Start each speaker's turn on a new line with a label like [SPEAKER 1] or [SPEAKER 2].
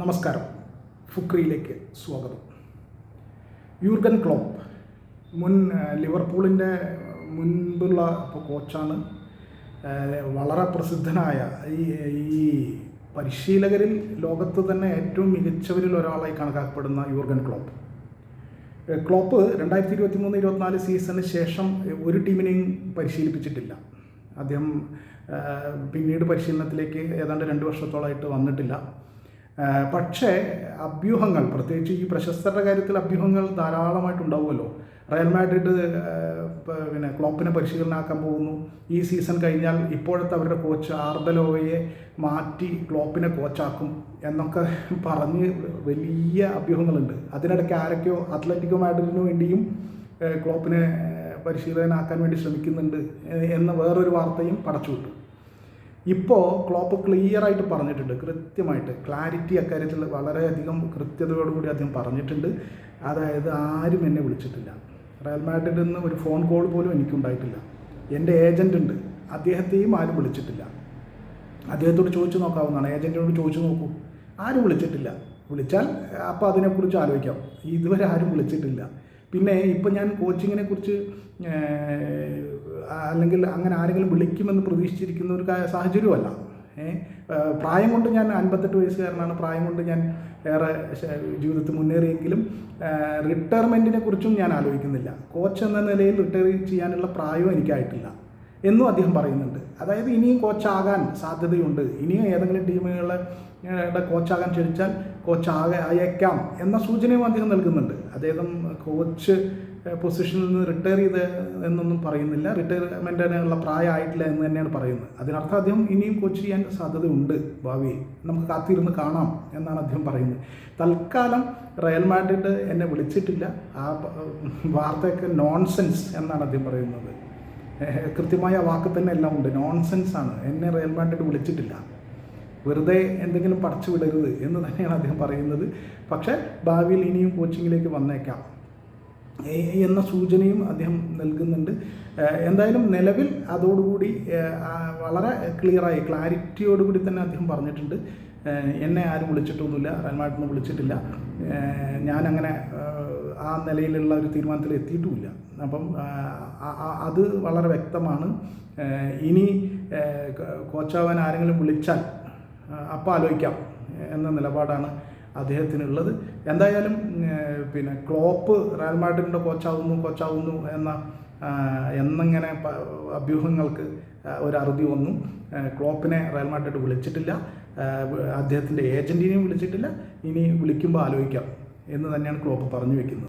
[SPEAKER 1] നമസ്കാരം. ഫുക്രിയിലേക്ക് സ്വാഗതം. Jürgen Klopp മുൻ ലിവർപൂളിൻ്റെ മുൻപുള്ള കോച്ചാണ്. വളരെ പ്രസിദ്ധനായ ഈ പരിശീലകരിൽ ലോകത്ത് തന്നെ ഏറ്റവും മികച്ചവരിൽ ഒരാളായി കണക്കാക്കപ്പെടുന്ന യൂർഗൻ ക്ലോപ്പ് 2023-24 സീസണിന് ശേഷം ഒരു ടീമിനെയും പരിശീലിപ്പിച്ചിട്ടില്ല. അദ്ദേഹം പിന്നീട് പരിശീലനത്തിലേക്ക് ഏതാണ്ട് 2 വർഷത്തോളമായിട്ട് വന്നിട്ടില്ല. പക്ഷേ അഭ്യൂഹങ്ങൾ, പ്രത്യേകിച്ച് ഈ പ്രശസ്തരുടെ കാര്യത്തിൽ അഭ്യൂഹങ്ങൾ ധാരാളമായിട്ടുണ്ടാവുമല്ലോ. റയൽ മാഡ്രിഡ് ക്ലോപ്പിനെ പരിശീലനമാക്കാൻ പോകുന്നു, ഈ സീസൺ കഴിഞ്ഞാൽ ഇപ്പോഴത്തെ അവരുടെ കോച്ച് ആർബലോയെ മാറ്റി ക്ലോപ്പിനെ കോച്ചാക്കും എന്നൊക്കെ പറഞ്ഞ് വലിയ അഭ്യൂഹങ്ങളുണ്ട്. അതിനിടയ്ക്ക് ആരൊക്കെയോ അത്ലറ്റിക്കോ മാഡ്രിഡിന് വേണ്ടിയും ക്ലോപ്പിനെ പരിശീലകനാക്കാൻ വേണ്ടി ശ്രമിക്കുന്നുണ്ട് എന്ന വേറൊരു വാർത്തയും പടച്ചുവിട്ടു. ഇപ്പോൾ ക്ലോപ്പ് ക്ലിയറായിട്ട് പറഞ്ഞിട്ടുണ്ട്, കൃത്യമായിട്ട് ക്ലാരിറ്റി അക്കാര്യത്തിൽ വളരെയധികം കൃത്യതയോടുകൂടി അദ്ദേഹം പറഞ്ഞിട്ടുണ്ട്. അതായത് ആരും എന്നെ വിളിച്ചിട്ടില്ല, റയൽ മാഡ്രിഡിൽ നിന്ന് ഒരു ഫോൺ കോൾ പോലും എനിക്കുണ്ടായിട്ടില്ല. എൻ്റെ ഏജൻ്റ് ഉണ്ട്, അദ്ദേഹത്തെയും ആരും വിളിച്ചിട്ടില്ല. അദ്ദേഹത്തോട് ചോദിച്ചു നോക്കാവുന്നതാണ്, ഏജൻറ്റിനോട് ചോദിച്ചു നോക്കൂ, ആരും വിളിച്ചിട്ടില്ല. വിളിച്ചാൽ അപ്പോൾ അതിനെക്കുറിച്ച് ആലോചിക്കാം. ഇതുവരെ ആരും വിളിച്ചിട്ടില്ല. പിന്നെ ഇപ്പം ഞാൻ കോച്ചിങ്ങിനെ കുറിച്ച് അല്ലെങ്കിൽ അങ്ങനെ ആരെങ്കിലും വിളിക്കുമെന്ന് പ്രതീക്ഷിച്ചിരിക്കുന്ന ഒരു സാഹചര്യമല്ല. പ്രായം കൊണ്ട് ഞാൻ 58 വയസ്സുകാരനാണ്. പ്രായം കൊണ്ട് ഞാൻ ഏറെ ജീവിതത്തിൽ മുന്നേറിയെങ്കിലും റിട്ടയർമെൻറ്റിനെ കുറിച്ചും ഞാൻ ആലോചിക്കുന്നില്ല. കോച്ച് എന്ന നിലയിൽ റിട്ടയർ ചെയ്യാനുള്ള പ്രായവും എനിക്കായിട്ടില്ല എന്നും അദ്ദേഹം പറയുന്നുണ്ട്. അതായത് ഇനിയും കോച്ചാകാൻ സാധ്യതയുണ്ട്, ഇനിയും ഏതെങ്കിലും ടീമുകളുടെ കോച്ചാകാൻ ക്ഷണിച്ചാൽ അയക്കാം എന്ന സൂചനയും അദ്ദേഹം നൽകുന്നുണ്ട്. അദ്ദേഹം കോച്ച് പൊസിഷനിൽ നിന്ന് റിട്ടയർ ചെയ്ത് എന്നൊന്നും പറയുന്നില്ല, റിട്ടയർമെൻറ്റിനുള്ള പ്രായമായിട്ടില്ല എന്ന് തന്നെയാണ് പറയുന്നത്. അതിനർത്ഥം അദ്ദേഹം ഇനിയും കോച്ച് ചെയ്യാൻ സാധ്യതയുണ്ട് ഭാവിയിൽ, നമുക്ക് കാത്തിരുന്ന് കാണാം എന്നാണ് അദ്ദേഹം പറയുന്നത്. തൽക്കാലം റയൽ മാഡ്രിഡ് എന്നെ വിളിച്ചിട്ടില്ല, ആ വാർത്തയൊക്കെ നോൺസെൻസ് എന്നാണ് അദ്ദേഹം പറയുന്നത്. കൃത്യമായ വാക്ക് തന്നെ എല്ലാം ഉണ്ട്, നോൺസെൻസാണ്, എന്നെ റയൽ മാഡ്രിഡ് വിളിച്ചിട്ടില്ല, വെറുതെ എന്തെങ്കിലും പടച്ചു വിടരുത് എന്ന് തന്നെയാണ് അദ്ദേഹം പറയുന്നത്. പക്ഷേ ഭാവിയിൽ ഇനിയും കോച്ചിങ്ങിലേക്ക് വന്നേക്കാം എന്ന സൂചനയും അദ്ദേഹം നൽകുന്നുണ്ട്. എന്തായാലും നിലവിൽ അതോടുകൂടി വളരെ ക്ലിയറായി ക്ലാരിറ്റിയോടുകൂടി തന്നെ അദ്ദേഹം പറഞ്ഞിട്ടുണ്ട്, എന്നെ ആരും വിളിച്ചിട്ടൊന്നുമില്ല, റയൽ മാഡ്രിഡിനെ വിളിച്ചിട്ടില്ല, ഞാനങ്ങനെ ആ നിലയിലുള്ള ഒരു തീരുമാനത്തിൽ എത്തിയിട്ടുമില്ല. അപ്പം അത് വളരെ വ്യക്തമാണ്. ഇനി കോച്ചാവാൻ ആരെങ്കിലും വിളിച്ചാൽ അപ്പോൾ ആലോചിക്കാം എന്ന നിലപാടാണ് അദ്ദേഹത്തിനുള്ളത്. എന്തായാലും ക്ലോപ്പ് റയൽ മാഡ്രിഡിൻ്റെ കോച്ചാവുന്നു എന്നിങ്ങനെ അഭ്യൂഹങ്ങൾക്ക് ഒരു അറുതി വന്നു. ക്ലോപ്പിനെ റയൽ മാഡ്രിഡ് വിളിച്ചിട്ടില്ല, അദ്ദേഹത്തിൻ്റെ ഏജൻറ്റിനെയും വിളിച്ചിട്ടില്ല, ഇനി വിളിക്കുമ്പോൾ ആലോചിക്കാം എന്ന് തന്നെയാണ് ക്ലോപ്പ് പറഞ്ഞു വയ്ക്കുന്നത്.